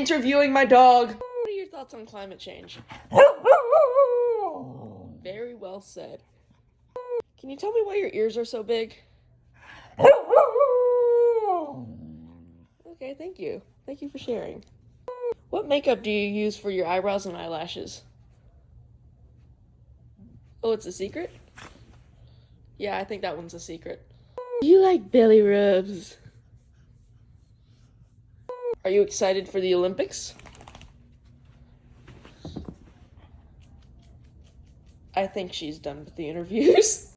interviewing my dog. What are your thoughts on climate change? Very well said. Can you tell me why your ears are so big? Okay, thank you. Thank you for sharing. What makeup do you use for your eyebrows and eyelashes? Oh, it's a secret? Yeah, I think that one's a secret. You like belly rubs. Are you excited for the Olympics? I think she's done with the interviews.